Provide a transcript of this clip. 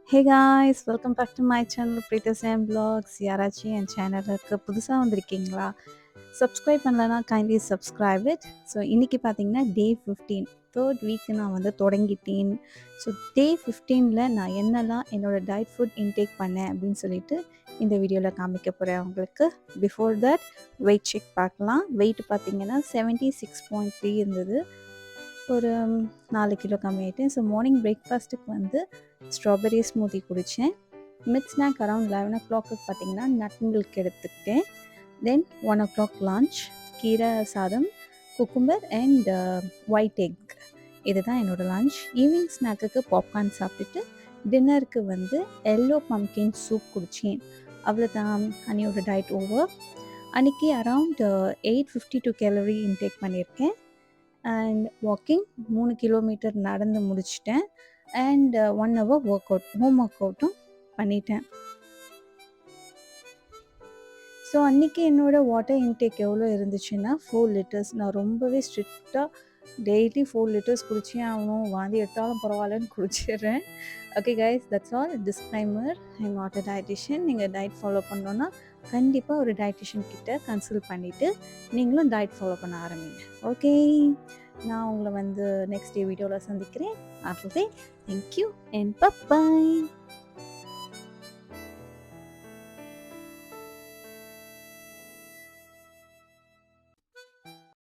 Hey guys, welcome back to my channel Preeta Sam Vlogs. யாராச்சும் என் சேனலுக்கு புதுசாக வந்திருக்கீங்களா? சப்ஸ்கிரைப் பண்ணலனா கைண்ட்லி சப்ஸ்கிரைப் இட். ஸோ இன்றைக்கி பார்த்தீங்கன்னா டே 15 தேர்ட் வீக் நான் வந்து தொடங்கிட்டேன். ஸோ டே 15ல் நான் என்னெல்லாம் என்னோடய டயட் ஃபுட் இன்டேக் பண்ணேன் அப்படின்னு சொல்லிட்டு இந்த வீடியோவில் காமிக்க போகிறேன் உங்களுக்கு. பிஃபோர் தட் வெயிட் செக் பார்க்கலாம். வெயிட் பார்த்தீங்கன்னா 76.3 இருந்தது. ஒரு 4 கிலோ கம்மியாயிட்டேன். ஸோ மார்னிங் பிரேக்ஃபாஸ்ட்டுக்கு வந்து ஸ்ட்ராபெரி ஸ்மூத்தி குடித்தேன். Mid snack around 11 o'clock பார்த்தீங்கன்னா நட் மில்க் எடுத்துக்கிட்டேன். தென் 1 ஓ கிளாக் லன்ச் கீரை சாதம், குக்கும்பர் அண்ட் ஒயிட் எக். இதுதான் என்னோடய லன்ச். ஈவினிங் ஸ்நாக்குக்கு பாப்கார்ன் சாப்பிட்டுட்டு டின்னருக்கு வந்து எல்லோ பம்கின் சூப் குடித்தேன். அவ்வளோதான், அன்னியோட டயட் ஓவர். அன்றைக்கி அரவுண்ட் 852 கேலரி இன்டேக் பண்ணியிருக்கேன். அண்ட் வாக்கிங் 3 கிலோமீட்டர் நடந்து முடிச்சிட்டேன். அண்ட் 1 ஹவர் ஹோம் ஒர்க் அவுட்டும் பண்ணிட்டேன். ஸோ அன்றைக்கி என்னோடய வாட்டர் இன்டேக் எவ்வளோ இருந்துச்சுன்னா 4 லிட்டர்ஸ். நான் ரொம்பவே ஸ்ட்ரிக்டாக டெய்லி 4 லிட்டர்ஸ் குடிச்சே ஆகணும், வாந்தி எடுத்தாலும் பரவாயில்லன்னு குடிச்சிடுறேன். Okay guys, that's all. Disclaimer, I am not a dietitian. நீங்கள் டயட் ஃபாலோ பண்ணோன்னா கண்டிப்பாக ஒரு டயட்டிஷியன் கிட்ட கன்சல்ட் பண்ணிவிட்டு நீங்களும் டயட் ஃபாலோ பண்ண ஆரம்பிங்க. ஓகே, நான் உங்களை வந்து நெக்ஸ்ட் டே வீடியோவில் சந்திக்கிறேன். அதுவே தேங்க்யூ அண்ட் பை.